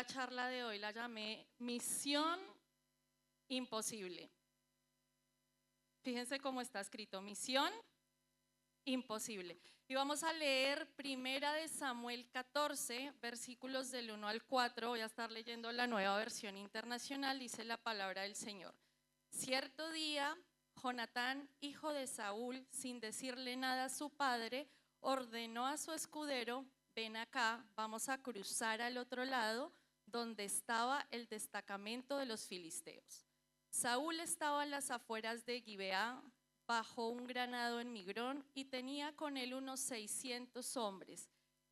charla de hoy la llamé Misión Imposible. Fíjense cómo está escrito, Misión Imposible. Y vamos a leer Primera de Samuel 14, versículos del 1 al 4. Voy a estar leyendo la Nueva Versión Internacional, dice la palabra del Señor. Cierto día, Jonatán, hijo de Saúl, sin decirle nada a su padre, ordenó a su escudero: ven acá, vamos a cruzar al otro lado, donde estaba el destacamento de los filisteos. Saúl estaba en las afueras de Gibeá, bajo un granado en Migrón, y tenía con él unos 600 hombres.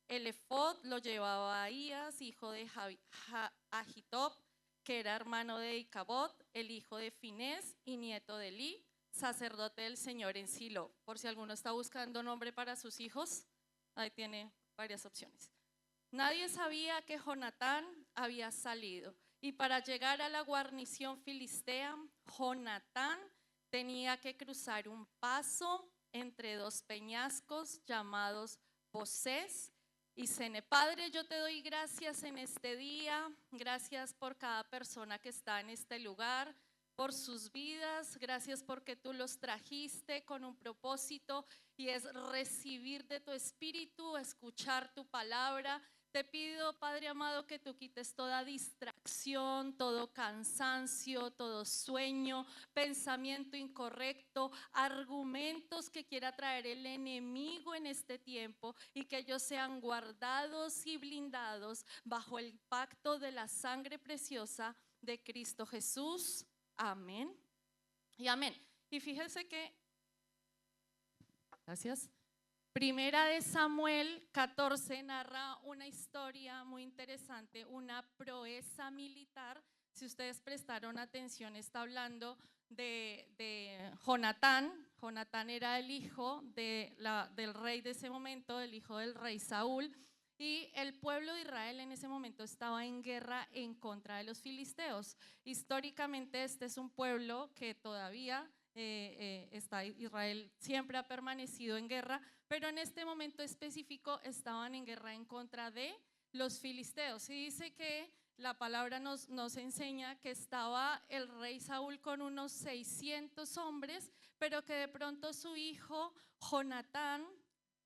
El efod lo llevaba Ahías, hijo de Ahitob, que era hermano de Icabod, el hijo de Finés y nieto de Elí, sacerdote del Señor en Silo. Por si alguno está buscando nombre para sus hijos, ahí tiene varias opciones. Nadie sabía que Jonatán había salido, y para llegar a la guarnición filistea, Jonatán tenía que cruzar un paso entre dos peñascos llamados Bosés y Sene. Padre, yo te doy gracias en este día, gracias por cada persona que está en este lugar, por sus vidas, gracias porque tú los trajiste con un propósito, y es recibir de tu espíritu, escuchar tu palabra. Te pido, Padre amado, que tú quites toda distracción, todo cansancio, todo sueño, pensamiento incorrecto, argumentos que quiera traer el enemigo en este tiempo, y que ellos sean guardados y blindados bajo el pacto de la sangre preciosa de Cristo Jesús. Amén y amén. Y fíjense que, gracias, Primera de Samuel 14 narra una historia muy interesante, una proeza militar. Si ustedes prestaron atención, está hablando de Jonatán. Jonatán era el hijo del rey de ese momento, el hijo del rey Saúl. Y el pueblo de Israel en ese momento estaba en guerra en contra de los filisteos. Históricamente este es un pueblo que todavía Israel siempre ha permanecido en guerra, pero en este momento específico estaban en guerra en contra de los filisteos. Y dice que la palabra nos enseña que estaba el rey Saúl con unos 600 hombres, pero que de pronto su hijo Jonatán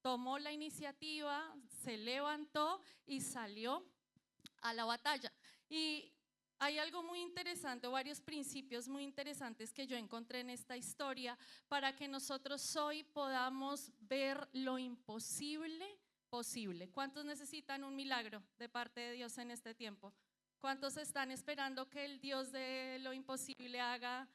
tomó la iniciativa, se levantó y salió a la batalla. Y hay algo muy interesante, varios principios muy interesantes que yo encontré en esta historia para que nosotros hoy podamos ver lo imposible posible. ¿Cuántos necesitan un milagro de parte de Dios en este tiempo? ¿Cuántos están esperando que el Dios de lo imposible haga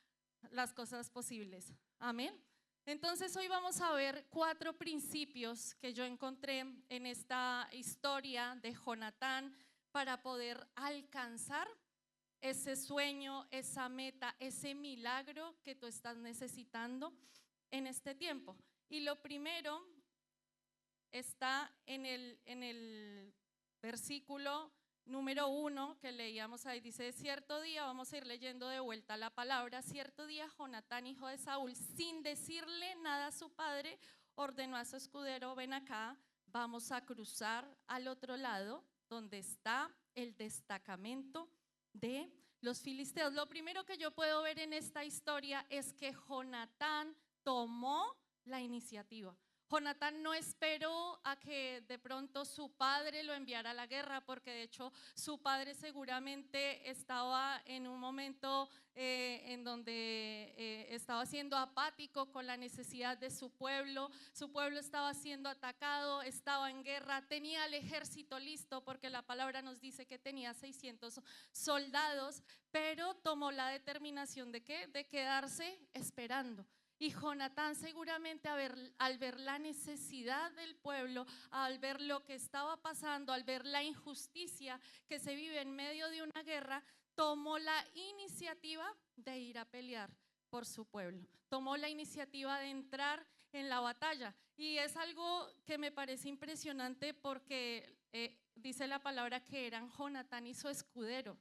las cosas posibles? Amén. Entonces hoy vamos a ver 4 principios que yo encontré en esta historia de Jonatán para poder alcanzar ese sueño, esa meta, ese milagro que tú estás necesitando en este tiempo. Y lo primero está en el versículo número 1 que leíamos ahí. Dice: cierto día, vamos a ir leyendo de vuelta la palabra. Cierto día, Jonatán, hijo de Saúl, sin decirle nada a su padre, ordenó a su escudero: ven acá, vamos a cruzar al otro lado, donde está el destacamento de los filisteos. Lo primero que yo puedo ver en esta historia es que Jonatán tomó la iniciativa. Jonatán no esperó a que de pronto su padre lo enviara a la guerra, porque de hecho su padre seguramente estaba en un momento en donde estaba siendo apático con la necesidad de su pueblo estaba siendo atacado, estaba en guerra, tenía el ejército listo, porque la palabra nos dice que tenía 600 soldados, pero tomó la determinación de ¿qué? De quedarse esperando. Y Jonatán seguramente al ver la necesidad del pueblo, al ver lo que estaba pasando, al ver la injusticia que se vive en medio de una guerra, tomó la iniciativa de ir a pelear por su pueblo, tomó la iniciativa de entrar en la batalla. Y es algo que me parece impresionante, porque dice la palabra que eran Jonatán y su escudero.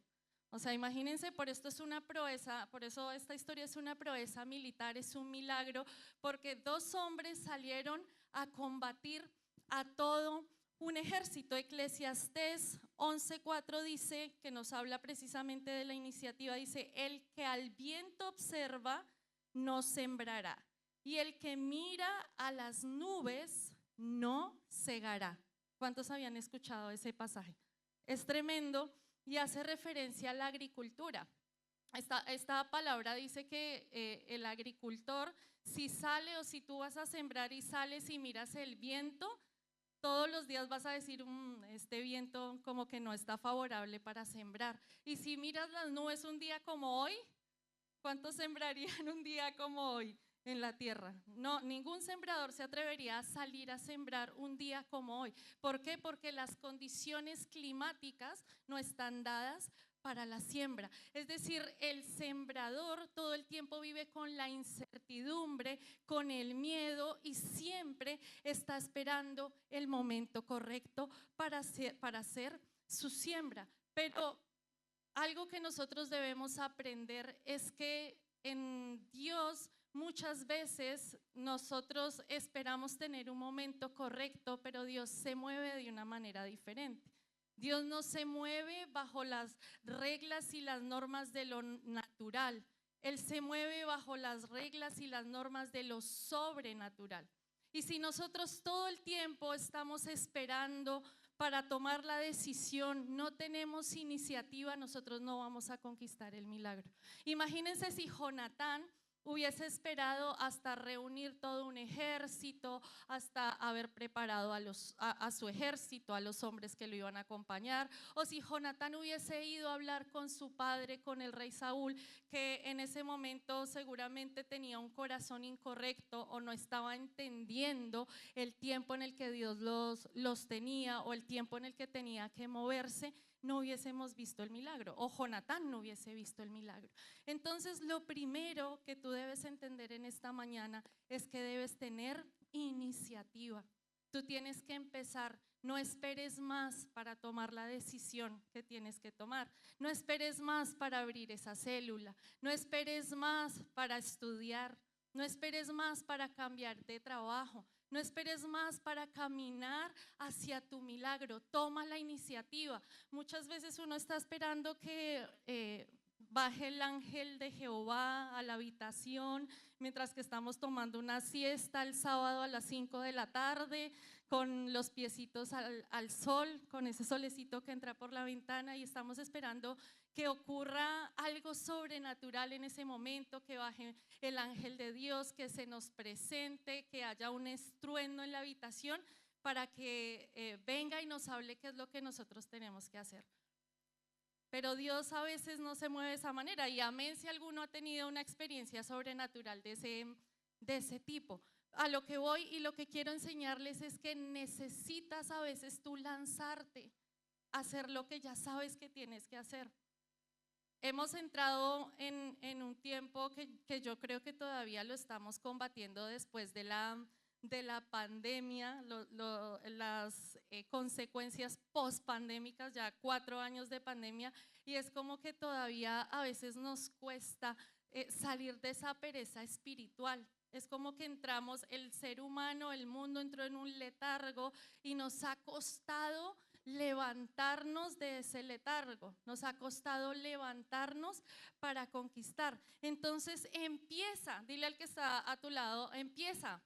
O sea, imagínense, por esto es una proeza, por eso esta historia es una proeza militar, es un milagro, porque 2 hombres salieron a combatir a todo un ejército. Eclesiastés 11:4 dice, que nos habla precisamente de la iniciativa, dice: el que al viento observa no sembrará, y el que mira a las nubes no segará. ¿Cuántos habían escuchado ese pasaje? Es tremendo y hace referencia a la agricultura. Esta palabra dice que el agricultor, si sale o si tú vas a sembrar y sales y miras el viento, todos los días vas a decir: este viento como que no está favorable para sembrar". Y si miras las nubes un día como hoy, ¿cuántos sembrarían un día como hoy en la tierra? No, ningún sembrador se atrevería a salir a sembrar un día como hoy. ¿Por qué? Porque las condiciones climáticas no están dadas para la siembra. Es decir, el sembrador todo el tiempo vive con la incertidumbre, con el miedo, y siempre está esperando el momento correcto para hacer su siembra. Pero algo que nosotros debemos aprender es que en Dios muchas veces nosotros esperamos tener un momento correcto, pero Dios se mueve de una manera diferente. Dios no se mueve bajo las reglas y las normas de lo natural. Él se mueve bajo las reglas y las normas de lo sobrenatural. Y si nosotros todo el tiempo estamos esperando para tomar la decisión, no tenemos iniciativa, nosotros no vamos a conquistar el milagro. Imagínense si Jonatán hubiese esperado hasta reunir todo un ejército, hasta haber preparado a su ejército, a los hombres que lo iban a acompañar, o si Jonatán hubiese ido a hablar con su padre, con el rey Saúl, que en ese momento seguramente tenía un corazón incorrecto o no estaba entendiendo el tiempo en el que Dios los tenía, o el tiempo en el que tenía que moverse, no hubiésemos visto el milagro, o Jonatán no hubiese visto el milagro. Entonces, lo primero que tú debes entender en esta mañana es que debes tener iniciativa. Tú tienes que empezar. No esperes más para tomar la decisión que tienes que tomar. No esperes más para abrir esa célula. No esperes más para estudiar. No esperes más para cambiar de trabajo. No esperes más para caminar hacia tu milagro. Toma la iniciativa. Muchas veces uno está esperando que baje el ángel de Jehová a la habitación mientras que estamos tomando una siesta el sábado a las 5 de la tarde, con los piecitos al sol, con ese solecito que entra por la ventana, y estamos esperando que ocurra algo sobrenatural en ese momento, que baje el ángel de Dios, que se nos presente, que haya un estruendo en la habitación para que venga y nos hable qué es lo que nosotros tenemos que hacer. Pero Dios a veces no se mueve de esa manera, y amén si alguno ha tenido una experiencia sobrenatural de ese tipo. A lo que voy y lo que quiero enseñarles es que necesitas a veces tú lanzarte a hacer lo que ya sabes que tienes que hacer. Hemos entrado en un tiempo que yo creo que todavía lo estamos combatiendo después de la pandemia, las consecuencias post-pandémicas, ya 4 años de pandemia, y es como que todavía a veces nos cuesta salir de esa pereza espiritual. Es como que entramos, el ser humano, el mundo entró en un letargo y nos ha costado levantarnos de ese letargo, nos ha costado levantarnos para conquistar. Entonces empieza, dile al que está a tu lado, empieza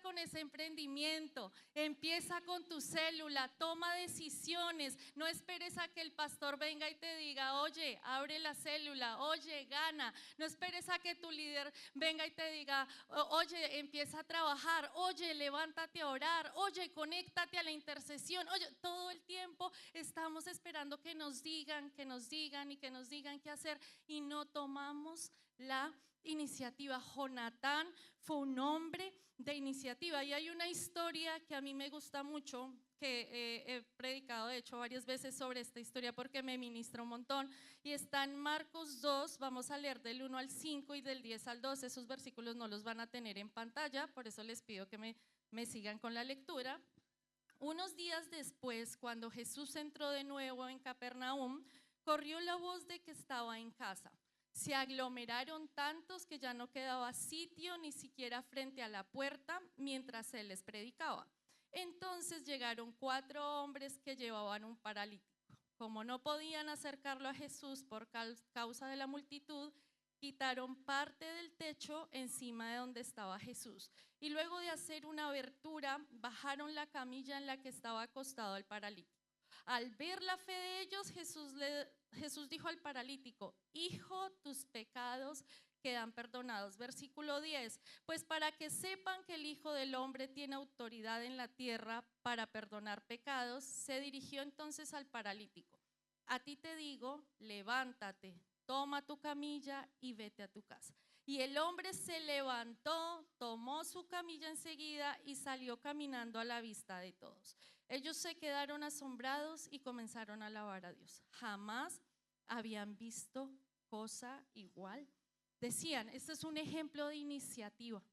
con ese emprendimiento, empieza con tu célula, toma decisiones. No esperes a que el pastor venga y te diga: oye, abre la célula, oye, gana. No esperes a que tu líder venga y te diga: oye, empieza a trabajar, oye, levántate a orar, oye, conéctate a la intercesión. Oye, todo el tiempo estamos esperando que nos digan y que nos digan qué hacer, y no tomamos la iniciativa. Jonatán fue un hombre de iniciativa, y hay una historia que a mí me gusta mucho, que he predicado de hecho varias veces sobre esta historia porque me ministra un montón, y está en Marcos 2, vamos a leer del 1 al 5 y del 10 al 12. Esos versículos no los van a tener en pantalla, por eso les pido que me sigan con la lectura. Unos días después, cuando Jesús entró de nuevo en Capernaum, corrió la voz de que estaba en casa. Se aglomeraron tantos que ya no quedaba sitio ni siquiera frente a la puerta mientras él les predicaba. Entonces llegaron 4 hombres que llevaban un paralítico. Como no podían acercarlo a Jesús por causa de la multitud, quitaron parte del techo encima de donde estaba Jesús. Y luego de hacer una abertura, bajaron la camilla en la que estaba acostado el paralítico. Al ver la fe de ellos, Jesús dijo al paralítico: hijo, tus pecados quedan perdonados. Versículo 10, pues para que sepan que el Hijo del Hombre tiene autoridad en la tierra para perdonar pecados, se dirigió entonces al paralítico: a ti te digo, levántate, toma tu camilla y vete a tu casa. Y el hombre se levantó, tomó su camilla enseguida y salió caminando a la vista de todos. Ellos se quedaron asombrados y comenzaron a alabar a Dios. Jamás habían visto cosa igual. Decían, este es un ejemplo de iniciativa.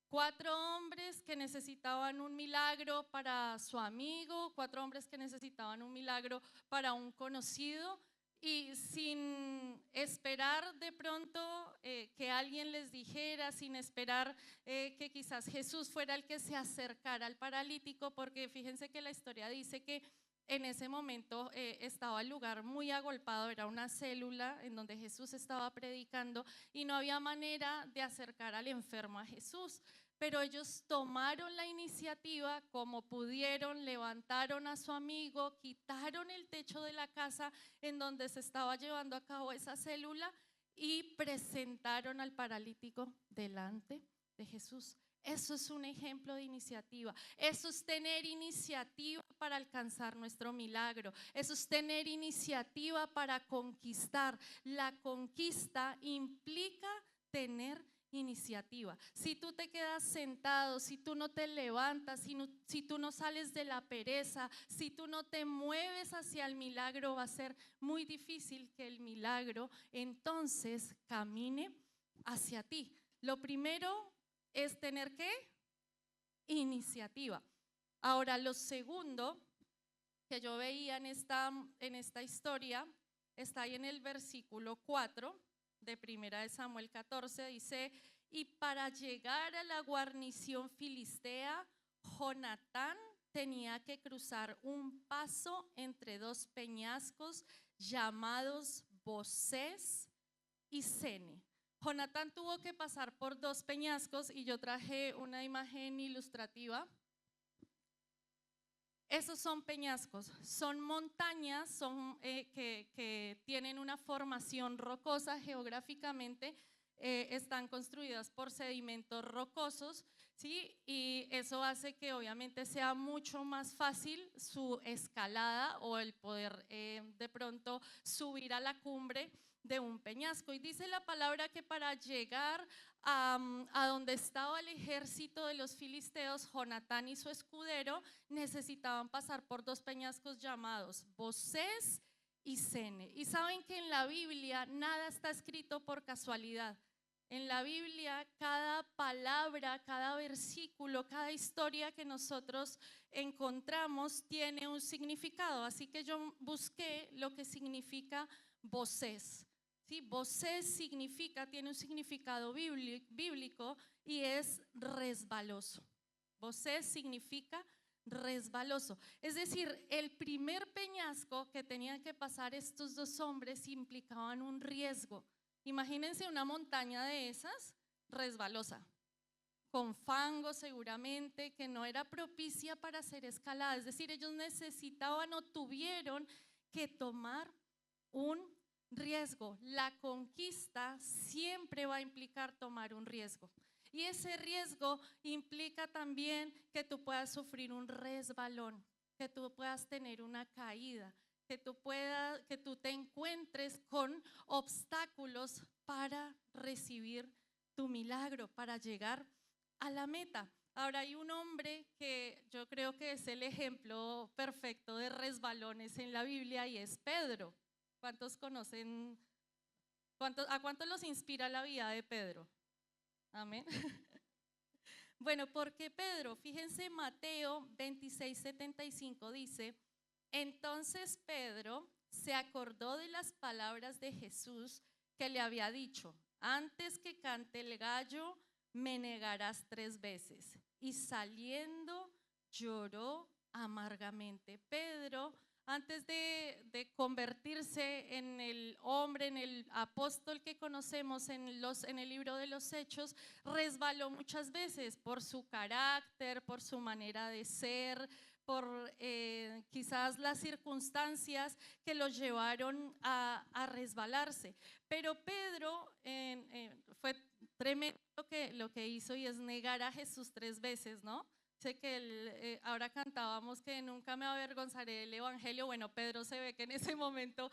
4 hombres que necesitaban un milagro para su amigo, 4 hombres que necesitaban un milagro para un conocido, y sin esperar de pronto que alguien les dijera, sin esperar que quizás Jesús fuera el que se acercara al paralítico, porque fíjense que la historia dice que en ese momento estaba el lugar muy agolpado, era una célula en donde Jesús estaba predicando y no había manera de acercar al enfermo a Jesús. Pero ellos tomaron la iniciativa como pudieron, levantaron a su amigo, quitaron el techo de la casa en donde se estaba llevando a cabo esa célula y presentaron al paralítico delante de Jesús. Eso es un ejemplo de iniciativa. Eso es tener iniciativa para alcanzar nuestro milagro. Eso es tener iniciativa para conquistar. La conquista implica tener iniciativa. Si tú te quedas sentado, si tú no te levantas, si tú no sales de la pereza, si tú no te mueves hacia el milagro, va a ser muy difícil que el milagro entonces camine hacia ti. Lo primero es tener ¿qué? Iniciativa. Ahora, lo segundo que yo veía en esta historia está ahí en el versículo 4 de 1 Samuel 14, dice: y para llegar a la guarnición filistea, Jonatán tenía que cruzar un paso entre 2 peñascos llamados Bosés y Sene. Jonatán tuvo que pasar por 2 peñascos y yo traje una imagen ilustrativa. Esos son peñascos, son montañas, que tienen una formación rocosa geográficamente, están construidas por sedimentos rocosos, ¿sí? Y eso hace que obviamente sea mucho más fácil su escalada o el poder de pronto subir a la cumbre de un peñasco. Y dice la palabra que para llegar a donde estaba el ejército de los filisteos, Jonatán y su escudero necesitaban pasar por 2 peñascos llamados Bosés y Sene. Y saben que en la Biblia nada está escrito por casualidad. En la Biblia cada palabra, cada versículo, cada historia que nosotros encontramos tiene un significado. Así que yo busqué lo que significa Bosés. ¿Sí? Bosés significa, tiene un significado bíblico y es resbaloso. Bosés significa resbaloso. Es decir, el primer peñasco que tenían que pasar estos 2 hombres implicaban un riesgo. Imagínense una montaña de esas resbalosa, con fango seguramente, que no era propicia para hacer escalada. Es decir, ellos necesitaban o tuvieron que tomar un riesgo. La conquista siempre va a implicar tomar un riesgo. Y ese riesgo implica también que tú puedas sufrir un resbalón, que tú puedas tener una caída, que tú te encuentres con obstáculos para recibir tu milagro, para llegar a la meta. Ahora hay un hombre que yo creo que es el ejemplo perfecto de resbalones en la Biblia y es Pedro. ¿Cuántos conocen? ¿A cuántos los inspira la vida de Pedro? Amén. Bueno, porque Pedro, fíjense, Mateo 26:75 dice: entonces Pedro se acordó de las palabras de Jesús que le había dicho: antes que cante el gallo, me negarás 3 veces. Y saliendo, lloró amargamente. Pedro, antes de convertirse en el hombre, en el apóstol que conocemos en el libro de los Hechos, resbaló muchas veces por su carácter, por su manera de ser, por quizás las circunstancias que los llevaron a resbalarse. Pero Pedro fue tremendo lo que hizo, y es negar a Jesús 3 veces, ¿no? Sé que ahora cantábamos que nunca me avergonzaré del evangelio. Bueno, Pedro se ve que en ese momento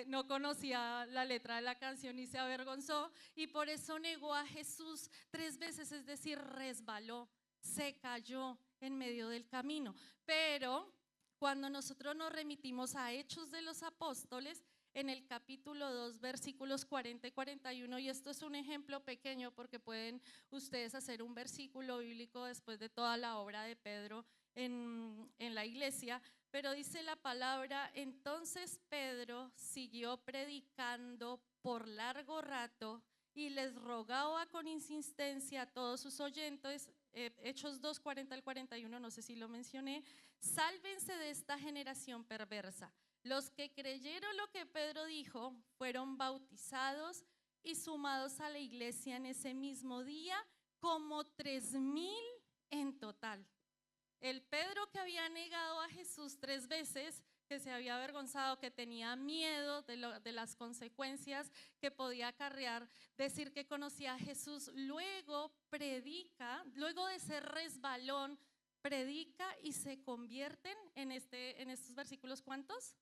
no conocía la letra de la canción y se avergonzó, y por eso negó a Jesús 3 veces, es decir, resbaló, se cayó en medio del camino. Pero cuando nosotros nos remitimos a Hechos de los Apóstoles, en el capítulo 2, versículos 40 y 41, y esto es un ejemplo pequeño porque pueden ustedes hacer un versículo bíblico después de toda la obra de Pedro en la iglesia, pero dice la palabra: entonces Pedro siguió predicando por largo rato y les rogaba con insistencia a todos sus oyentes. Hechos 2, 40 al 41, no sé si lo mencioné: sálvense de esta generación perversa. Los que creyeron lo que Pedro dijo fueron bautizados y sumados a la iglesia en ese mismo día, como 3,000 en total. El Pedro que había negado a Jesús 3 veces, que se había avergonzado, que tenía miedo de las consecuencias que podía acarrear decir que conocía a Jesús, luego predica, luego de ser resbalón, predica y se convierten en estos versículos. ¿Cuántos?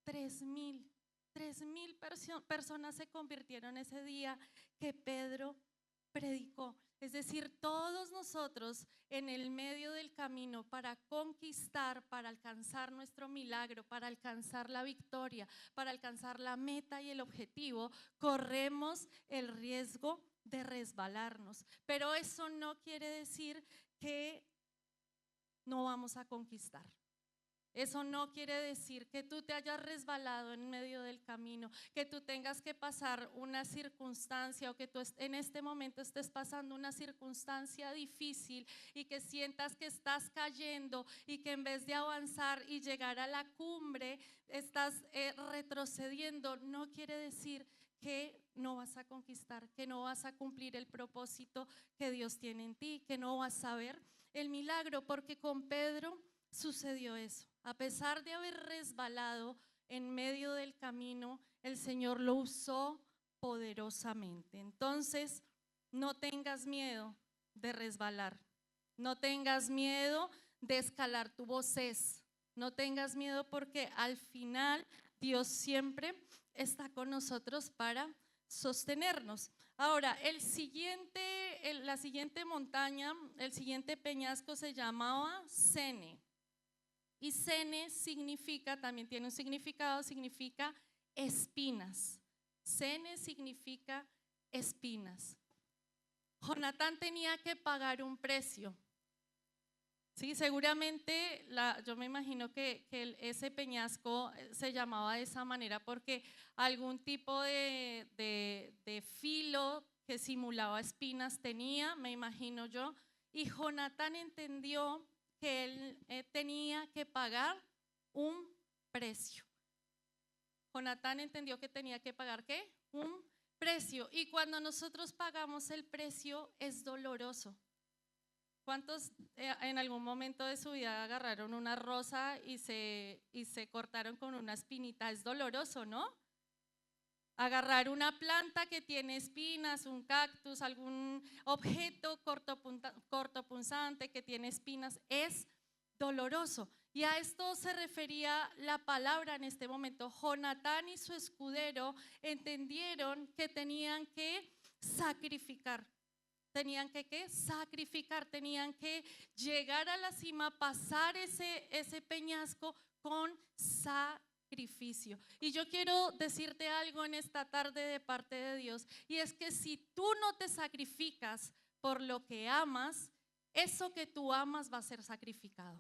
3,000 personas se convirtieron ese día que Pedro predicó. Es decir, todos nosotros en el medio del camino para conquistar, para alcanzar nuestro milagro, para alcanzar la victoria, para alcanzar la meta y el objetivo, corremos el riesgo de resbalarnos. Pero eso no quiere decir que no vamos a conquistar. Eso no quiere decir que tú te hayas resbalado en medio del camino, que tú tengas que pasar una circunstancia, o que tú en este momento estés pasando una circunstancia difícil y que sientas que estás cayendo y que en vez de avanzar y llegar a la cumbre estás retrocediendo. No quiere decir que no vas a conquistar, que no vas a cumplir el propósito que Dios tiene en ti, que no vas a ver el milagro, porque con Pedro sucedió eso. A pesar de haber resbalado en medio del camino, el Señor lo usó poderosamente. Entonces, no tengas miedo de resbalar, no tengas miedo de escalar tu vocés, no tengas miedo, porque al final Dios siempre está con nosotros para sostenernos. Ahora, la siguiente montaña, el siguiente peñasco se llamaba Cene. Y Cene significa, también tiene un significado, significa espinas. Cene significa espinas. Jonatán tenía que pagar un precio. Sí, seguramente yo me imagino que ese peñasco se llamaba de esa manera porque algún tipo de filo que simulaba espinas tenía, me imagino yo, y Jonatán entendió que él tenía que pagar un precio. Jonatán entendió que tenía que pagar ¿qué? Un precio. Y cuando nosotros pagamos el precio es doloroso. ¿Cuántos en algún momento de su vida agarraron una rosa y se cortaron con una espinita? Es doloroso, ¿no? Agarrar una planta que tiene espinas, un cactus, algún objeto cortopunzante que tiene espinas, es doloroso. Y a esto se refería la palabra en este momento. Jonatán y su escudero entendieron que tenían que sacrificar. Tenían que ¿qué? Sacrificar, tenían que llegar a la cima, pasar ese peñasco con sacrificio. Y yo quiero decirte algo en esta tarde de parte de Dios, y es que si tú no te sacrificas por lo que amas, eso que tú amas va a ser sacrificado.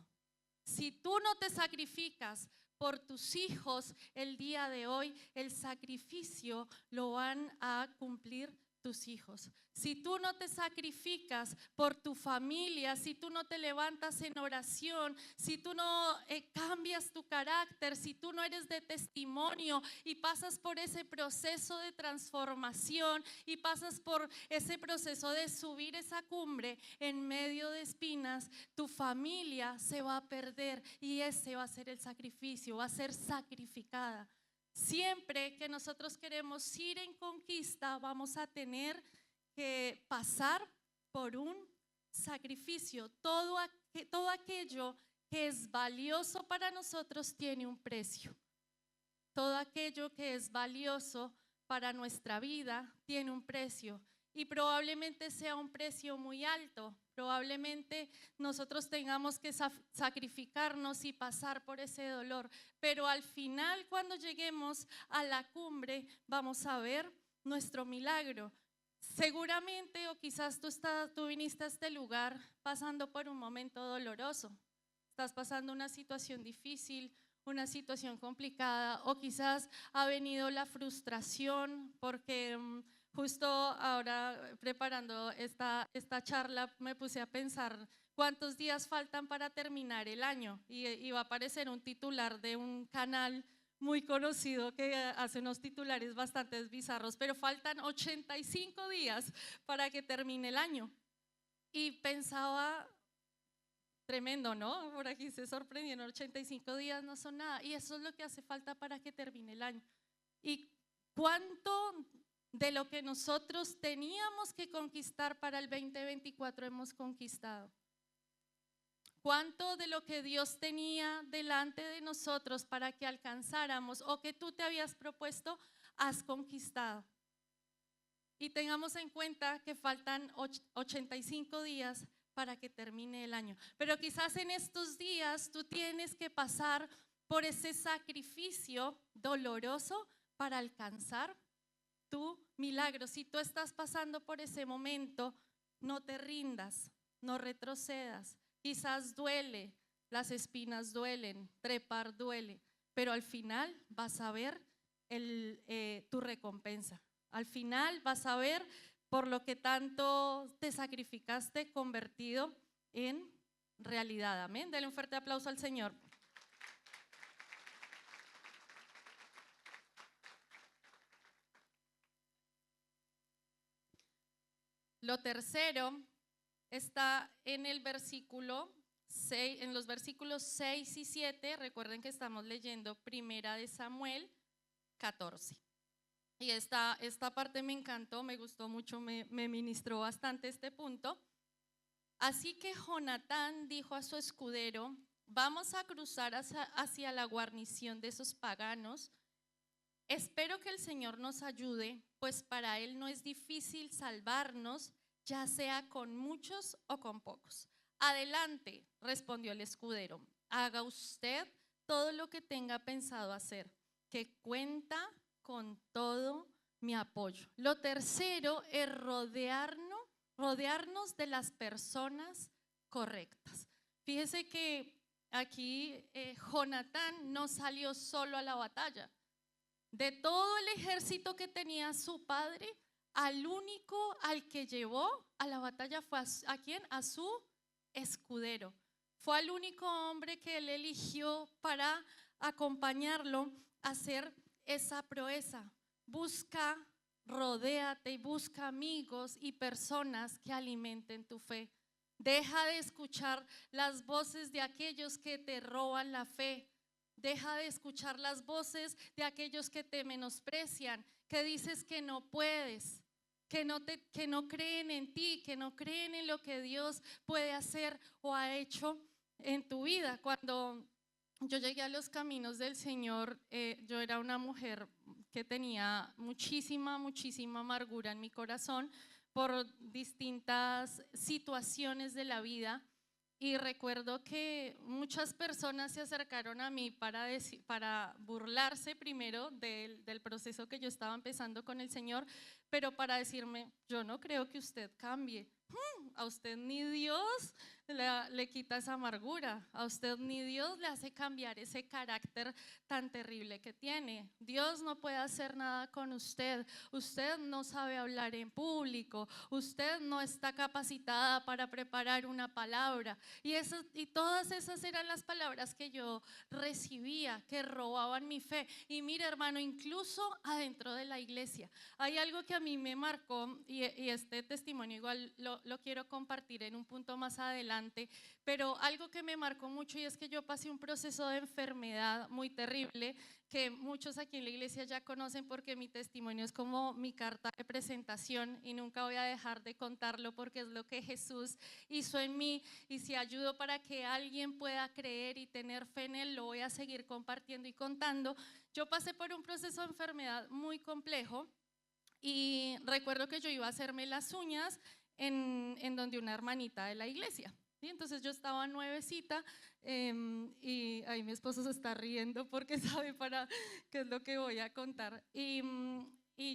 Si tú no te sacrificas por tus hijos el día de hoy, el sacrificio lo van a cumplir tus hijos. Si tú no te sacrificas por tu familia, si tú no te levantas en oración, si tú no cambias tu carácter, si tú no eres de testimonio y pasas por ese proceso de transformación y pasas por ese proceso de subir esa cumbre en medio de espinas, tu familia se va a perder y ese va a ser el sacrificio, va a ser sacrificada. Siempre que nosotros queremos ir en conquista, vamos a tener que pasar por un sacrificio. Todo aquello que es valioso para nosotros tiene un precio. Todo aquello que es valioso para nuestra vida tiene un precio y probablemente sea un precio muy alto. Probablemente nosotros tengamos que sacrificarnos y pasar por ese dolor, pero al final, cuando lleguemos a la cumbre, vamos a ver nuestro milagro. Seguramente, o quizás tú viniste a este lugar pasando por un momento doloroso, estás pasando una situación difícil, una situación complicada, o quizás ha venido la frustración porque justo ahora preparando esta charla me puse a pensar cuántos días faltan para terminar el año y va a aparecer un titular de un canal muy conocido que hace unos titulares bastante bizarros, pero faltan 85 días para que termine el año. Y pensaba, tremendo, ¿no? Por aquí se sorprendieron, 85 días no son nada y eso es lo que hace falta para que termine el año. ¿Y cuánto de lo que nosotros teníamos que conquistar para el 2024 hemos conquistado? ¿Cuánto de lo que Dios tenía delante de nosotros para que alcanzáramos o que tú te habías propuesto has conquistado? Y tengamos en cuenta que faltan 85 días para que termine el año. Pero quizás en estos días tú tienes que pasar por ese sacrificio doloroso para alcanzar tu milagro. Si tú estás pasando por ese momento, no te rindas, no retrocedas. Quizás duele, las espinas duelen, trepar duele, pero al final vas a ver tu recompensa. Al final vas a ver por lo que tanto te sacrificaste convertido en realidad. Amén. Dele un fuerte aplauso al Señor. Lo tercero está en el versículo 6, en los versículos 6 y 7. Recuerden que estamos leyendo Primera de Samuel 14. Y esta parte me encantó, me gustó mucho, me ministró bastante este punto. Así que Jonatán dijo a su escudero: vamos a cruzar hacia la guarnición de esos paganos. Espero que el Señor nos ayude, pues para Él no es difícil salvarnos, ya sea con muchos o con pocos. Adelante, respondió el escudero, haga usted todo lo que tenga pensado hacer, que cuenta con todo mi apoyo. Lo tercero es rodearnos de las personas correctas. Fíjese que aquí Jonatán no salió solo a la batalla. De todo el ejército que tenía su padre, al único al que llevó a la batalla fue ¿a quién? A su escudero. Fue al único hombre que él eligió para acompañarlo a hacer esa proeza. Busca, rodéate y busca amigos y personas que alimenten tu fe. Deja de escuchar las voces de aquellos que te roban la fe. Deja de escuchar las voces de aquellos que te menosprecian, que dices que no puedes, que no creen en ti, que no creen en lo que Dios puede hacer o ha hecho en tu vida. Cuando yo llegué a los caminos del Señor, yo era una mujer que tenía muchísima amargura en mi corazón por distintas situaciones de la vida. Y recuerdo que muchas personas se acercaron a mí para burlarse primero del proceso que yo estaba empezando con el Señor, pero para decirme: yo no creo que usted cambie. A usted ni Dios le quita esa amargura. A usted ni Dios le hace cambiar ese carácter tan terrible que tiene. Dios no puede hacer nada con usted. Usted no sabe hablar en público. Usted no está capacitada para preparar una palabra. Y todas esas eran las palabras que yo recibía, que robaban mi fe. Y mire, hermano, incluso adentro de la iglesia hay algo que a mí me marcó, y este testimonio igual lo quiero compartir en un punto más adelante, pero algo que me marcó mucho, y es que yo pasé un proceso de enfermedad muy terrible, que muchos aquí en la iglesia ya conocen, porque mi testimonio es como mi carta de presentación y nunca voy a dejar de contarlo, porque es lo que Jesús hizo en mí, y si ayudo para que alguien pueda creer y tener fe en Él, lo voy a seguir compartiendo y contando. Yo pasé por un proceso de enfermedad muy complejo, y recuerdo que yo iba a hacerme las uñas en donde una hermanita de la iglesia. ¿Sí? Entonces yo estaba nuevecita, y ahí mi esposo se está riendo porque sabe para qué es lo que voy a contar. Y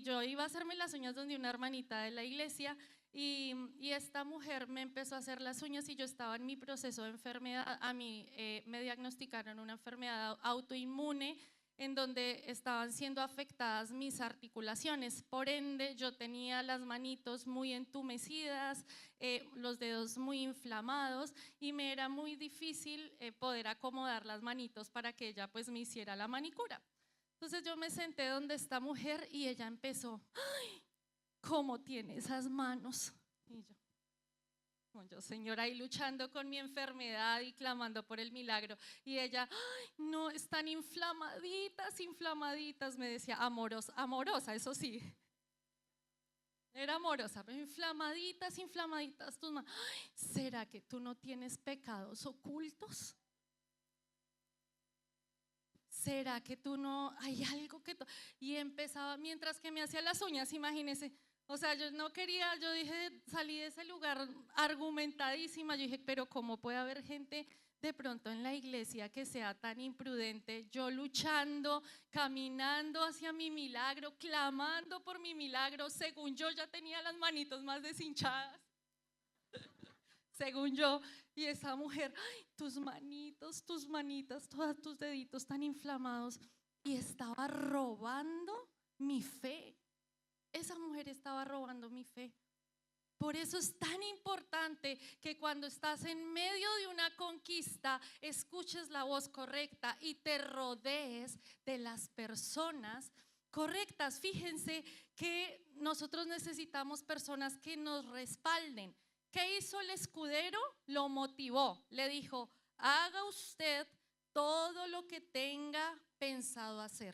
yo iba a hacerme las uñas donde una hermanita de la iglesia, y esta mujer me empezó a hacer las uñas, y yo estaba en mi proceso de enfermedad. A mí me diagnosticaron una enfermedad autoinmune en donde estaban siendo afectadas mis articulaciones. Por ende, yo tenía las manitos muy entumecidas, los dedos muy inflamados, y me era muy difícil poder acomodar las manitos para que ella pues me hiciera la manicura. Entonces yo me senté donde esta mujer, y ella empezó: ¡ay! ¿Cómo tiene esas manos? Y yo, Señor, ahí luchando con mi enfermedad y clamando por el milagro. Y ella: ¡ay! No, están inflamaditas, inflamaditas, me decía, amorosa, eso sí. Era amorosa, pero inflamaditas, inflamaditas tus manos. ¡Ay! ¿Será que tú no tienes pecados ocultos? ¿Será que tú no, hay algo que Y empezaba, mientras que me hacía las uñas, imagínese. O sea, yo no quería, yo dije, salí de ese lugar argumentadísima. Yo dije, pero ¿cómo puede haber gente de pronto en la iglesia que sea tan imprudente? Yo luchando, caminando hacia mi milagro, clamando por mi milagro, según yo ya tenía las manitos más deshinchadas, según yo. Y esa mujer: ¡ay! Tus manitos, tus manitas, todos tus deditos tan inflamados. Y estaba robando mi fe. Esa mujer estaba robando mi fe. Por eso es tan importante que cuando estás en medio de una conquista, escuches la voz correcta y te rodees de las personas correctas. Fíjense que nosotros necesitamos personas que nos respalden. ¿Qué hizo el escudero? Lo motivó. Le dijo: haga usted todo lo que tenga pensado hacer.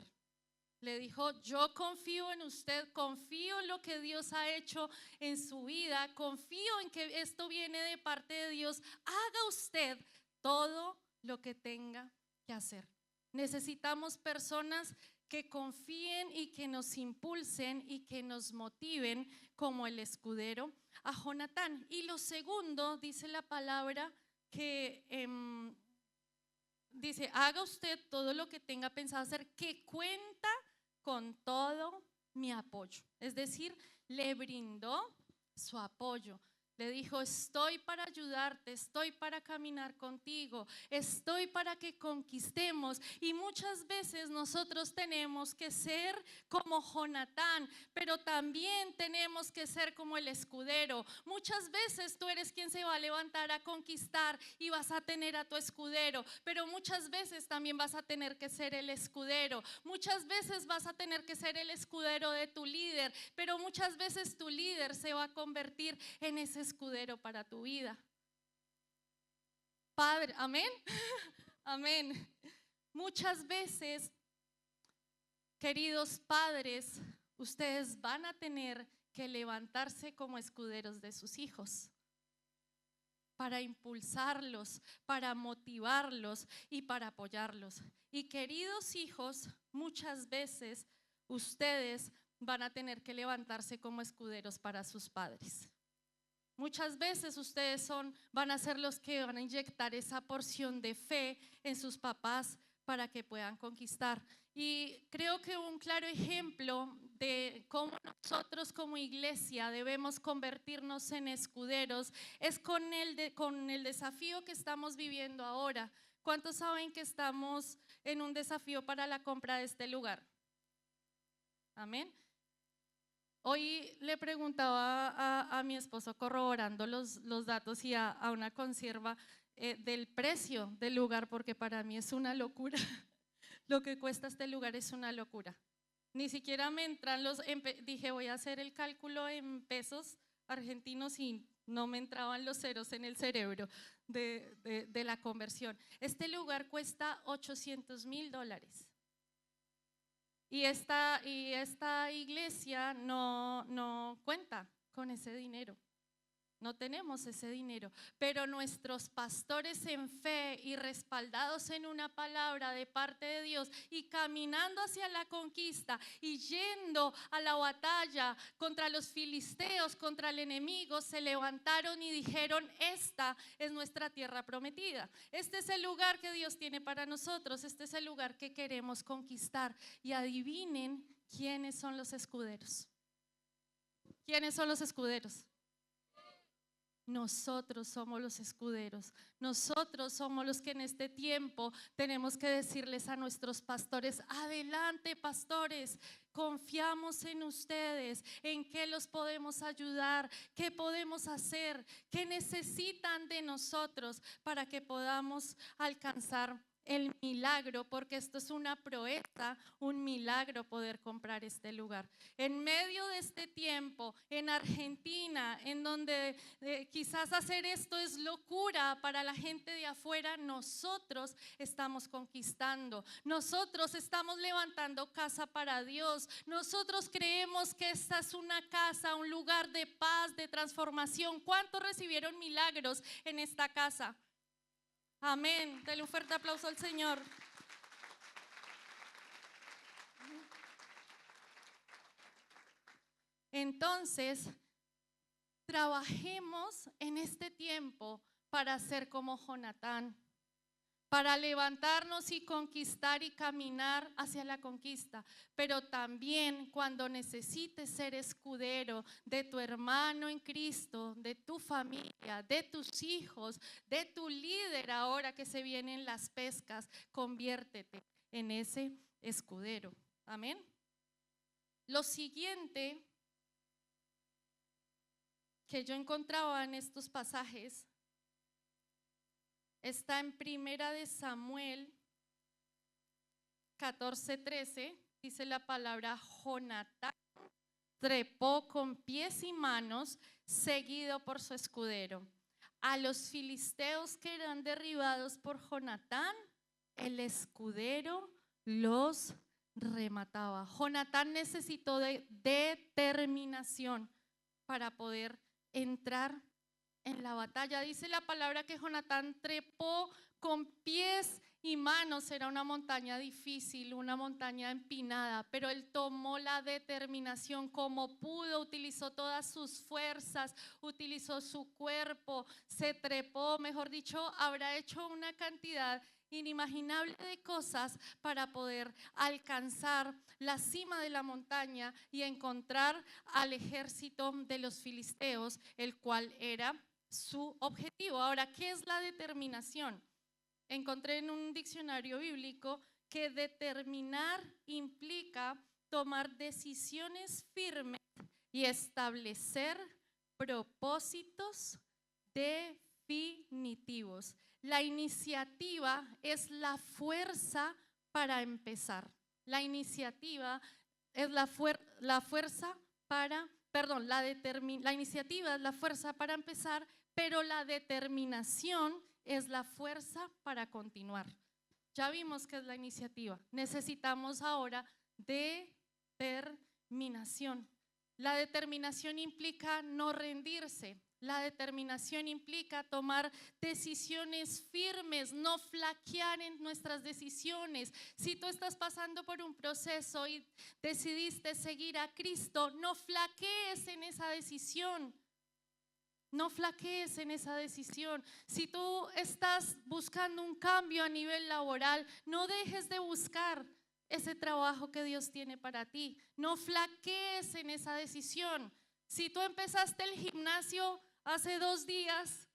Le dijo: yo confío en usted, confío en lo que Dios ha hecho en su vida, confío en que esto viene de parte de Dios. Haga usted todo lo que tenga que hacer. Necesitamos personas que confíen y que nos impulsen y que nos motiven, como el escudero a Jonatán. Y lo segundo, dice la palabra que dice: haga usted todo lo que tenga pensado hacer, que cuenta con todo mi apoyo. Es decir, le brindó su apoyo. Le dijo: estoy para ayudarte, estoy para caminar contigo, estoy para que conquistemos. Y muchas veces nosotros tenemos que ser como Jonatán, pero también tenemos que ser como el escudero. Muchas veces tú eres quien se va a levantar a conquistar y vas a tener a tu escudero, pero muchas veces también vas a tener que ser el escudero. Muchas veces vas a tener que ser el escudero de tu líder, pero muchas veces tu líder se va a convertir en ese escudero para tu vida. Padre, amén. Amén. Muchas veces, queridos padres, ustedes van a tener que levantarse como escuderos de sus hijos, para impulsarlos, para motivarlos y para apoyarlos. Y queridos hijos, muchas veces ustedes van a tener que levantarse como escuderos para sus padres. Muchas veces ustedes van a ser los que van a inyectar esa porción de fe en sus papás, para que puedan conquistar. Y creo que un claro ejemplo de cómo nosotros como iglesia debemos convertirnos en escuderos es con el desafío que estamos viviendo ahora. ¿Cuántos saben que estamos en un desafío para la compra de este lugar? Amén. Hoy le preguntaba a mi esposo, corroborando los datos y a una consierva del precio del lugar, porque para mí es una locura. Lo que cuesta este lugar es una locura. Ni siquiera me entran dije voy a hacer el cálculo en pesos argentinos y no me entraban los ceros en el cerebro de la conversión. Este lugar cuesta $800,000. Y esta iglesia no cuenta con ese dinero. No tenemos ese dinero, pero nuestros pastores en fe y respaldados en una palabra de parte de Dios y caminando hacia la conquista y yendo a la batalla contra los filisteos, contra el enemigo, se levantaron y dijeron: esta es nuestra tierra prometida. Este es el lugar que Dios tiene para nosotros, este es el lugar que queremos conquistar. Y adivinen quiénes son los escuderos. ¿Quiénes son los escuderos? Nosotros somos los escuderos. Nosotros somos los que en este tiempo tenemos que decirles a nuestros pastores: adelante, pastores, confiamos en ustedes. ¿En qué los podemos ayudar? ¿Qué podemos hacer? ¿Qué necesitan de nosotros para que podamos alcanzar el milagro? Porque esto es una proeza, un milagro poder comprar este lugar. En medio de este tiempo, en Argentina, en donde quizás hacer esto es locura para la gente de afuera, nosotros estamos conquistando, nosotros estamos levantando casa para Dios. Nosotros creemos que esta es una casa, un lugar de paz, de transformación. ¿Cuántos recibieron milagros en esta casa? Amén. Dale un fuerte aplauso al Señor. Entonces, trabajemos en este tiempo para ser como Jonatán, para levantarnos y conquistar y caminar hacia la conquista. Pero también cuando necesites ser escudero de tu hermano en Cristo, de tu familia, de tus hijos, de tu líder ahora que se vienen las pescas, conviértete en ese escudero. Amén. Lo siguiente que yo encontraba en estos pasajes está en Primera de Samuel 14:13. Dice la palabra: Jonatán trepó con pies y manos, seguido por su escudero. A los filisteos que eran derribados por Jonatán, el escudero los remataba. Jonatán necesitó de determinación para poder entrar en la batalla. Dice la palabra que Jonatán trepó con pies y manos. Era una montaña difícil, una montaña empinada, pero él tomó la determinación como pudo, utilizó todas sus fuerzas, utilizó su cuerpo, se trepó, mejor dicho, habrá hecho una cantidad inimaginable de cosas para poder alcanzar la cima de la montaña y encontrar al ejército de los filisteos, el cual era su objetivo. Ahora, ¿qué es la determinación? Encontré en un diccionario bíblico que determinar implica tomar decisiones firmes y establecer propósitos definitivos. La iniciativa es la fuerza para empezar. La iniciativa es la iniciativa es la fuerza para empezar, pero la determinación es la fuerza para continuar. Ya vimos que es la iniciativa. Necesitamos ahora determinación. La determinación implica no rendirse. La determinación implica tomar decisiones firmes, no flaquear en nuestras decisiones. Si tú estás pasando por un proceso y decidiste seguir a Cristo, no flaquees en esa decisión. No flaquees en esa decisión. Si tú estás buscando un cambio a nivel laboral, no dejes de buscar ese trabajo que Dios tiene para ti. No flaquees en esa decisión. Si tú empezaste el gimnasio hace 2 días,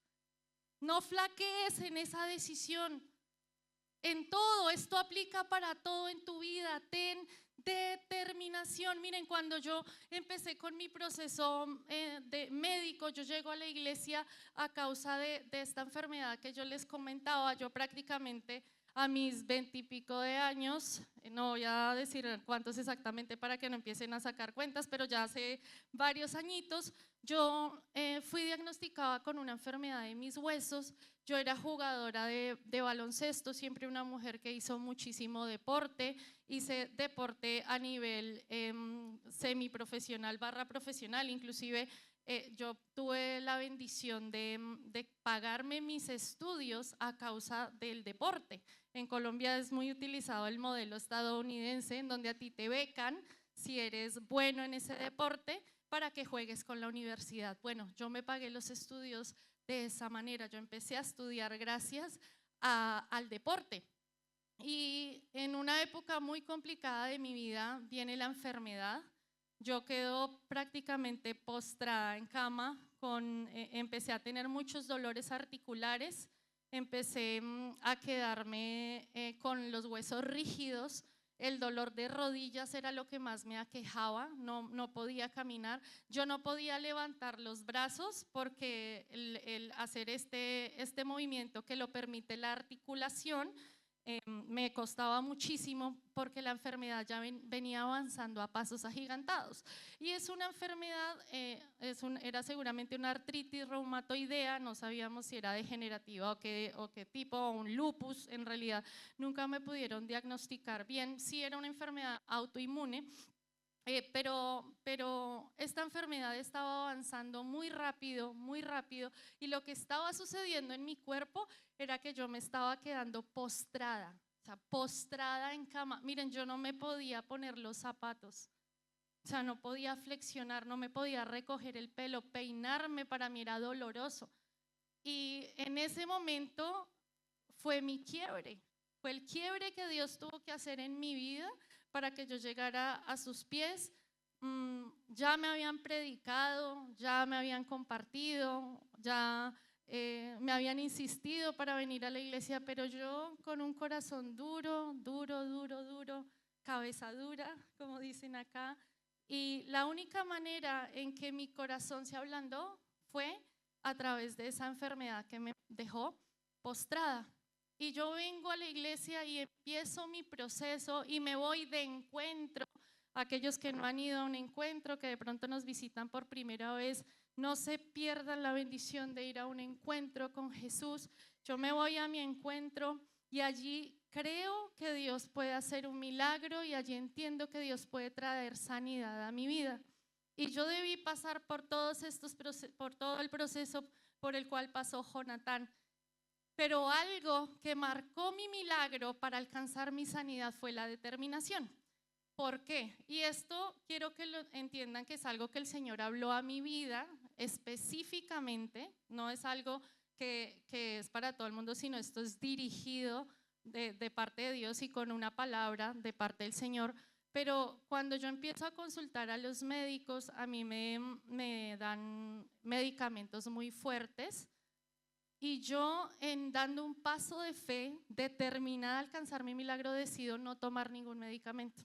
no flaquees en esa decisión. En todo, esto aplica para todo en tu vida. Ten determinación. Miren, cuando yo empecé con mi proceso de médico, yo llego a la iglesia a causa de esta enfermedad que yo les comentaba. Yo prácticamente a mis 20 y pico de años, no voy a decir cuántos exactamente para que no empiecen a sacar cuentas, pero ya hace varios añitos, yo fui diagnosticada con una enfermedad de mis huesos. Yo era jugadora de baloncesto, siempre una mujer que hizo muchísimo deporte. Hice deporte a nivel semiprofesional / profesional, inclusive yo tuve la bendición de pagarme mis estudios a causa del deporte. En Colombia es muy utilizado el modelo estadounidense, en donde a ti te becan si eres bueno en ese deporte para que juegues con la universidad. Bueno, yo me pagué los estudios de esa manera. Yo empecé a estudiar gracias al deporte. Y en una época muy complicada de mi vida viene la enfermedad. Yo quedo prácticamente postrada en cama, empecé a tener muchos dolores articulares, empecé a quedarme con los huesos rígidos. El dolor de rodillas era lo que más me aquejaba, no podía caminar, yo no podía levantar los brazos porque el hacer este movimiento que lo permite la articulación me costaba muchísimo porque la enfermedad ya venía avanzando a pasos agigantados. Y es una enfermedad, era seguramente una artritis reumatoidea, no sabíamos si era degenerativa o qué tipo, o un lupus. En realidad nunca me pudieron diagnosticar bien. Sí era una enfermedad autoinmune. Pero esta enfermedad estaba avanzando muy rápido, y lo que estaba sucediendo en mi cuerpo era que yo me estaba quedando postrada, o sea, postrada en cama. Miren, yo no me podía poner los zapatos, o sea, no podía flexionar, no me podía recoger el pelo, peinarme para mí era doloroso. Y en ese momento fue mi quiebre, fue el quiebre que Dios tuvo que hacer en mi vida para que yo llegara a sus pies. Ya me habían predicado, ya me habían compartido, ya me habían insistido para venir a la iglesia, pero yo con un corazón duro, cabeza dura, como dicen acá. Y la única manera en que mi corazón se ablandó fue a través de esa enfermedad que me dejó postrada. Y yo vengo a la iglesia y empiezo mi proceso y me voy de encuentro. Aquellos que no han ido a un encuentro, que de pronto nos visitan por primera vez, no se pierdan la bendición de ir a un encuentro con Jesús. Yo me voy a mi encuentro y allí creo que Dios puede hacer un milagro y allí entiendo que Dios puede traer sanidad a mi vida. Y yo debí pasar por todo el proceso por el cual pasó Jonatán. Pero algo que marcó mi milagro para alcanzar mi sanidad fue la determinación. ¿Por qué? Y esto quiero que lo entiendan, que es algo que el Señor habló a mi vida específicamente, no es algo que es para todo el mundo, sino esto es dirigido de parte de Dios y con una palabra de parte del Señor. Pero cuando yo empiezo a consultar a los médicos, a mí me dan medicamentos muy fuertes. Y yo, en dando un paso de fe, determinada a alcanzar mi milagro, decido no tomar ningún medicamento.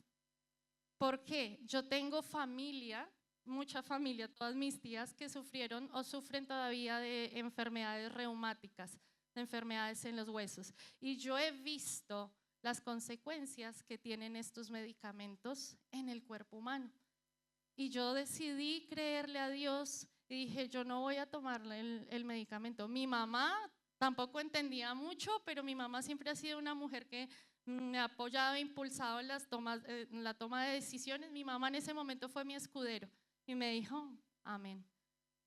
¿Por qué? Yo tengo familia, mucha familia, todas mis tías que sufrieron o sufren todavía de enfermedades reumáticas, de enfermedades en los huesos. Y yo he visto las consecuencias que tienen estos medicamentos en el cuerpo humano. Y yo decidí creerle a Dios y dije, yo no voy a tomarle el medicamento. Mi mamá tampoco entendía mucho, pero mi mamá siempre ha sido una mujer que me ha apoyado e impulsado en la toma de decisiones. Mi mamá en ese momento fue mi escudero y me dijo, amén.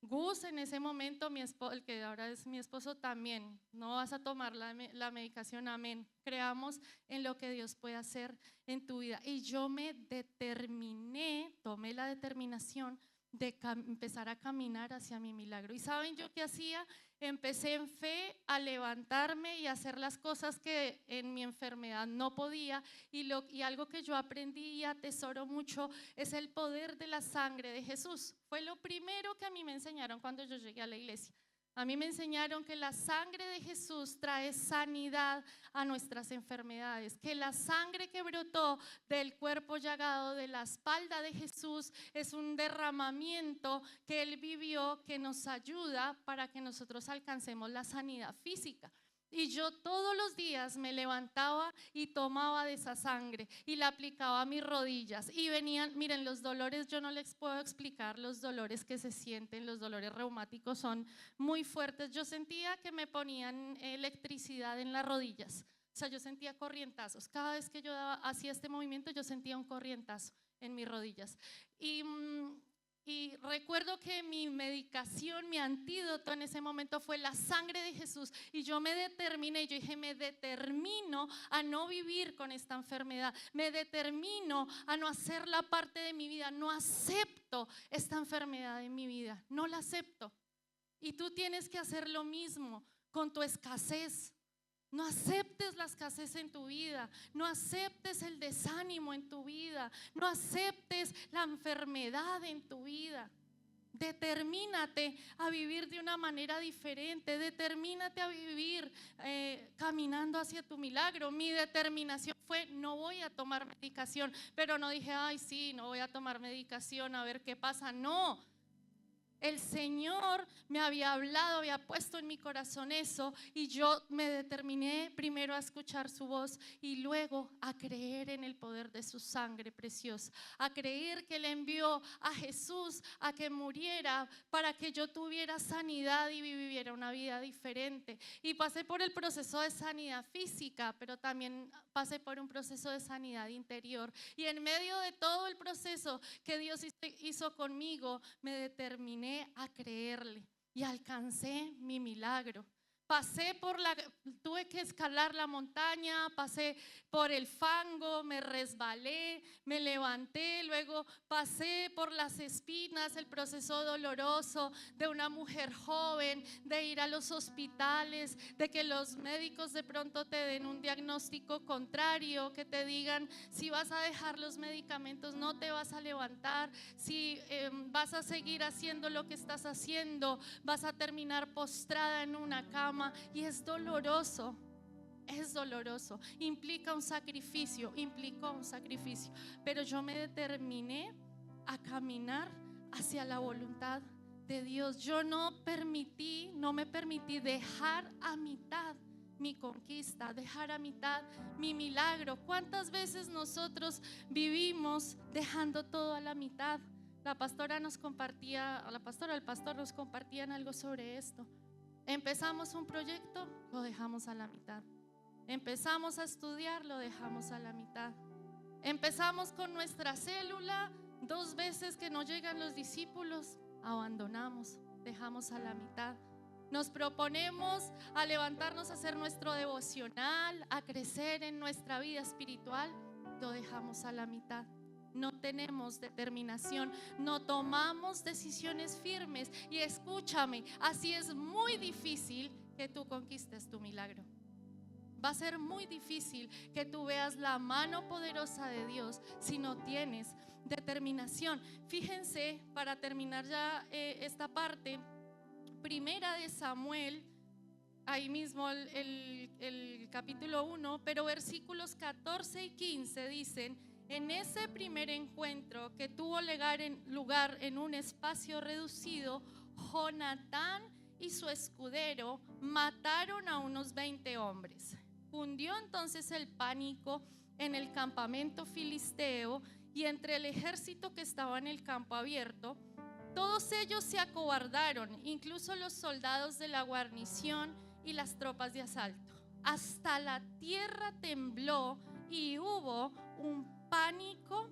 Gus en ese momento, el que ahora es mi esposo, también, no vas a tomar la medicación, amén. Creamos en lo que Dios puede hacer en tu vida. Y yo me determiné, tomé la determinación de empezar a caminar hacia mi milagro. ¿Y saben yo qué hacía? Empecé en fe a levantarme y a hacer las cosas que en mi enfermedad no podía. Y algo que yo aprendí y atesoro mucho es el poder de la sangre de Jesús. Fue lo primero que a mí me enseñaron cuando yo llegué a la iglesia. A mí me enseñaron que la sangre de Jesús trae sanidad a nuestras enfermedades, que la sangre que brotó del cuerpo llagado de la espalda de Jesús es un derramamiento que Él vivió, que nos ayuda para que nosotros alcancemos la sanidad física. Y yo todos los días me levantaba y tomaba de esa sangre y la aplicaba a mis rodillas. Y venían, miren, los dolores, yo no les puedo explicar los dolores que se sienten, los dolores reumáticos son muy fuertes. Yo sentía que me ponían electricidad en las rodillas. O sea, yo sentía corrientazos. Cada vez que yo hacía este movimiento, yo sentía un corrientazo en mis rodillas. Y recuerdo que mi medicación, mi antídoto en ese momento fue la sangre de Jesús. Y yo me determiné, yo dije, me determino a no vivir con esta enfermedad. Me determino a no hacerla parte de mi vida. No acepto esta enfermedad en mi vida. No la acepto. Y tú tienes que hacer lo mismo con tu escasez. No aceptes la escasez en tu vida, no aceptes el desánimo en tu vida, no aceptes la enfermedad en tu vida. Determínate a vivir de una manera diferente, determínate a vivir caminando hacia tu milagro. Mi determinación fue: no voy a tomar medicación, pero no dije, ay sí, no voy a tomar medicación, a ver qué pasa. No. El Señor me había hablado, había puesto en mi corazón eso, y yo me determiné primero a escuchar su voz y luego a creer en el poder de su sangre preciosa, a creer que Él envió a Jesús a que muriera para que yo tuviera sanidad y viviera una vida diferente. Y pasé por el proceso de sanidad física, pero también pasé por un proceso de sanidad interior. Y en medio de todo el proceso que Dios hizo conmigo, me determiné a creerle y alcancé mi milagro. Tuve que escalar la montaña, pasé por el fango, me resbalé, me levanté, luego pasé por las espinas, el proceso doloroso de una mujer joven, de ir a los hospitales, de que los médicos de pronto te den un diagnóstico contrario, que te digan si vas a dejar los medicamentos, no te vas a levantar, si vas a seguir haciendo lo que estás haciendo, vas a terminar postrada en una cama. Y es doloroso, implicó un sacrificio, pero yo me determiné a caminar hacia la voluntad de Dios. Yo no me permití dejar a mitad mi conquista, dejar a mitad mi milagro. ¿Cuántas veces nosotros vivimos dejando todo a la mitad? El pastor nos compartían algo sobre esto. Empezamos un proyecto, lo dejamos a la mitad. Empezamos a estudiar, lo dejamos a la mitad. Empezamos con nuestra célula, 2 veces que no llegan los discípulos, abandonamos, dejamos a la mitad. Nos proponemos a levantarnos a hacer nuestro devocional, a crecer en nuestra vida espiritual, lo dejamos a la mitad. No tenemos determinación, no tomamos decisiones firmes. Y escúchame, así es muy difícil que tú conquistes tu milagro. Va a ser muy difícil que tú veas la mano poderosa de Dios si no tienes determinación. Fíjense, para terminar ya esta parte, Primera de Samuel, ahí mismo el capítulo 1, pero versículos 14 y 15 dicen: en ese primer encuentro que tuvo lugar en un espacio reducido, Jonatán y su escudero mataron a unos 20 hombres. Cundió entonces el pánico en el campamento filisteo y entre el ejército que estaba en el campo abierto. Todos ellos se acobardaron, incluso los soldados de la guarnición y las tropas de asalto. Hasta la tierra tembló y hubo un pánico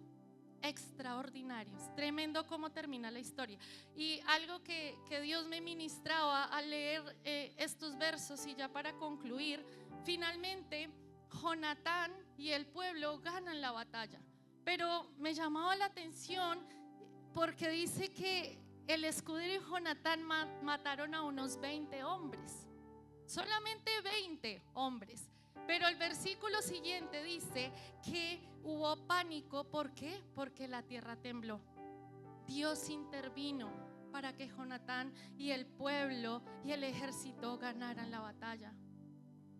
extraordinario. Es tremendo cómo termina la historia. Y algo que Dios me ministraba al leer estos versos, y ya para concluir, finalmente Jonatán y el pueblo ganan la batalla. Pero me llamaba la atención porque dice que el escudero y Jonatán mataron a unos 20 hombres, solamente 20 hombres. Pero el versículo siguiente dice que hubo pánico. ¿Por qué? Porque la tierra tembló. Dios intervino para que Jonatán y el pueblo y el ejército ganaran la batalla.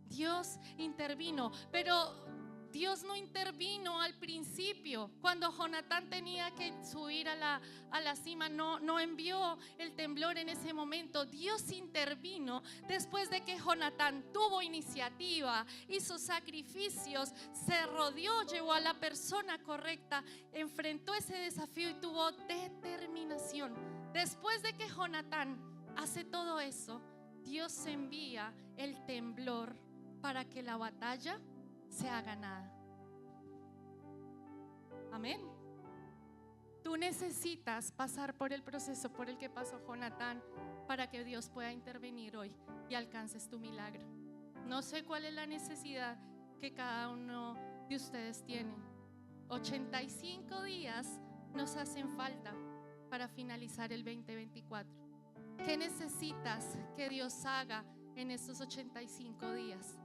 Dios intervino, pero Dios no intervino al principio. Cuando Jonatán tenía que subir a la cima, no envió el temblor en ese momento. Dios intervino después de que Jonatán tuvo iniciativa, hizo sacrificios, se rodeó, llevó a la persona correcta, enfrentó ese desafío y tuvo determinación. Después de que Jonatán hace todo eso, Dios envía el temblor para que la batalla sea ganada. Amén. Tú necesitas pasar por el proceso por el que pasó Jonatán para que Dios pueda intervenir hoy y alcances tu milagro. No sé cuál es la necesidad que cada uno de ustedes tienen. 85 días nos hacen falta para finalizar el 2024. ¿Qué necesitas que Dios haga en estos 85 días?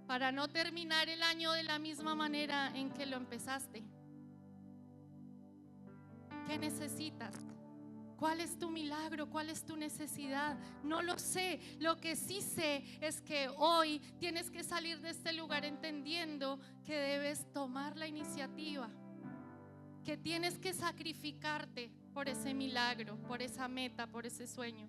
Para no terminar el año de la misma manera en que lo empezaste. ¿Qué necesitas? ¿Cuál es tu milagro? ¿Cuál es tu necesidad? No lo sé. Lo que sí sé es que hoy tienes que salir de este lugar entendiendo que debes tomar la iniciativa, que tienes que sacrificarte por ese milagro, por esa meta, por ese sueño,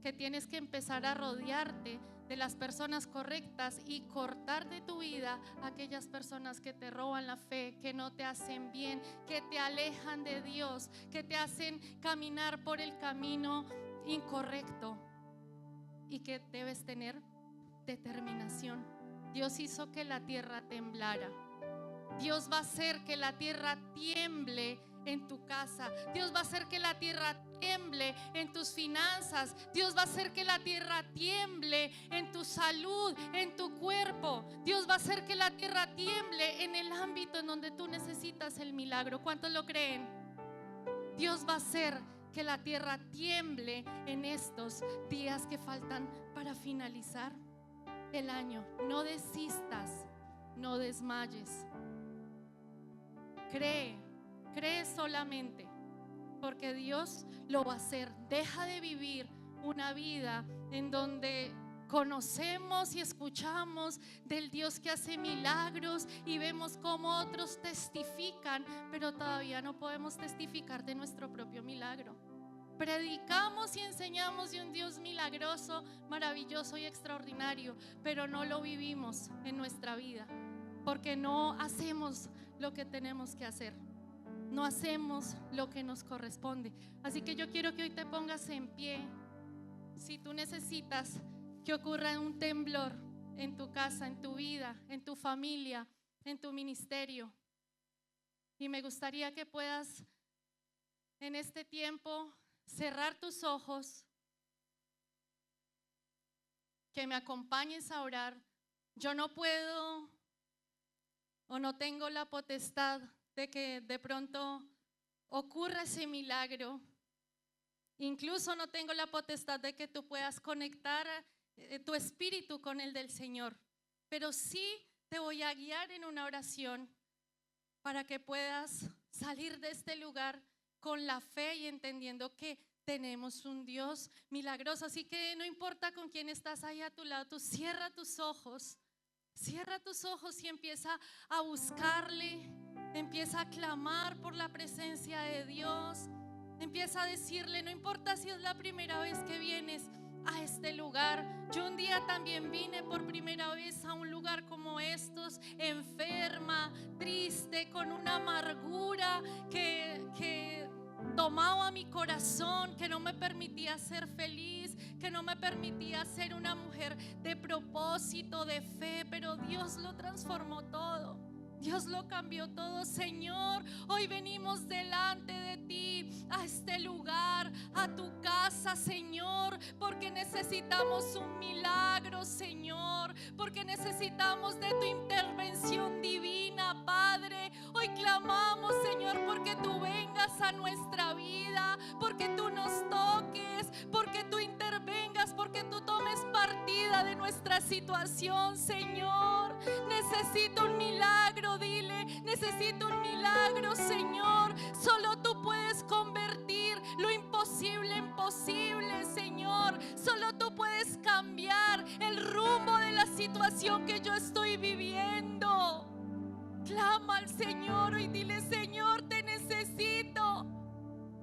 que tienes que empezar a rodearte de las personas correctas y cortar de tu vida aquellas personas que te roban la fe, que no te hacen bien, que te alejan de Dios, que te hacen caminar por el camino incorrecto, y que debes tener determinación. Dios hizo que la tierra temblara. Dios va a hacer que la tierra tiemble en tu casa. Dios va a hacer que la tierra tiemble en tus finanzas. Dios va a hacer que la tierra tiemble en tu salud, en tu cuerpo. Dios va a hacer que la tierra tiemble en el ámbito en donde tú necesitas el milagro. ¿Cuántos lo creen? Dios va a hacer que la tierra tiemble en estos días que faltan para finalizar el año. No desistas, no desmayes. Cree solamente, porque Dios lo va a hacer. Deja de vivir una vida en donde conocemos y escuchamos del Dios que hace milagros y vemos cómo otros testifican, pero todavía no podemos testificar de nuestro propio milagro. Predicamos y enseñamos de un Dios milagroso, maravilloso y extraordinario, pero no lo vivimos en nuestra vida, porque no hacemos lo que tenemos que hacer. No hacemos lo que nos corresponde. Así que yo quiero que hoy te pongas en pie. Si tú necesitas que ocurra un temblor en tu casa, en tu vida, en tu familia, en tu ministerio, y me gustaría que puedas en este tiempo cerrar tus ojos, que me acompañes a orar. Yo no puedo o no tengo la potestad de que de pronto ocurra ese milagro. Incluso no tengo la potestad de que tú puedas conectar tu espíritu con el del Señor. Pero sí te voy a guiar en una oración para que puedas salir de este lugar con la fe y entendiendo que tenemos un Dios milagroso. Así que no importa con quién estás ahí a tu lado, tú cierra tus ojos. Cierra tus ojos y empieza a buscarle, empieza a clamar por la presencia de Dios, empieza a decirle, no importa si es la primera vez que vienes a este lugar. Yo un día también vine por primera vez a un lugar como estos, enferma, triste, con una amargura que tomaba mi corazón, que no me permitía ser feliz, que no me permitía ser una mujer de propósito, de fe, pero Dios lo transformó todo. Dios lo cambió todo. Señor, hoy venimos delante de ti, a este lugar, a tu casa, Señor, porque necesitamos un milagro, Señor, porque necesitamos de tu intervención divina, Padre. Hoy clamamos, Señor, porque tú vengas a nuestra situación, Señor. Necesito un milagro, dile, necesito un milagro, Señor. Solo tú puedes convertir lo imposible en posible, Señor. Solo tú puedes cambiar el rumbo de la situación que yo estoy viviendo. Clama al Señor y dile: Señor, te necesito.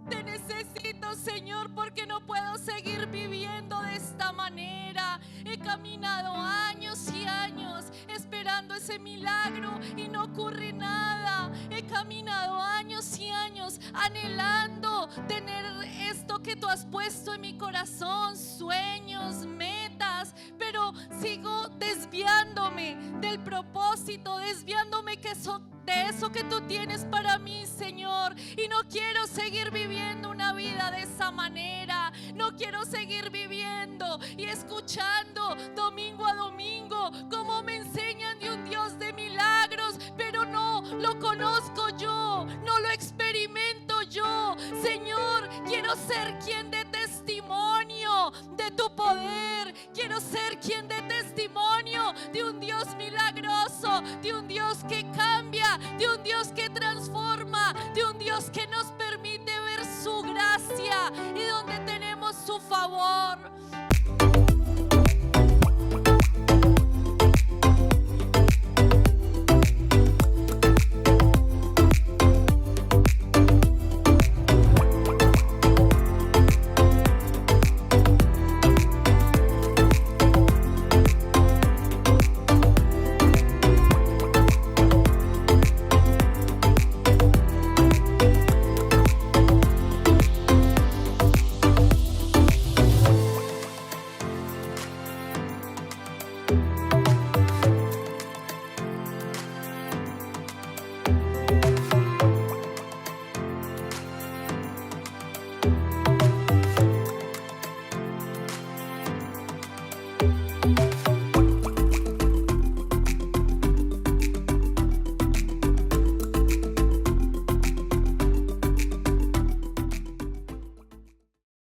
Te necesito, Señor, porque no puedo seguir viviendo de esta manera. He caminado años y años esperando ese milagro y no ocurre nada. He caminado años y años anhelando tener esto que tú has puesto en mi corazón, sueños, metas, pero sigo desviándome del propósito, desviándome de eso que tú tienes para mí, Señor. Y no quiero seguir viviendo una vida de esa manera. No quiero seguir viviendo y escuchando domingo a domingo cómo me enseñan de un Dios de milagros, pero no lo conozco yo, no lo experimento yo. Señor, quiero ser quien dé testimonio de tu poder. Quiero ser quien dé testimonio de un Dios milagroso, de un Dios que cambia, de un Dios que transforma, de un Dios que nos permite ver su gracia y donde tenemos su favor.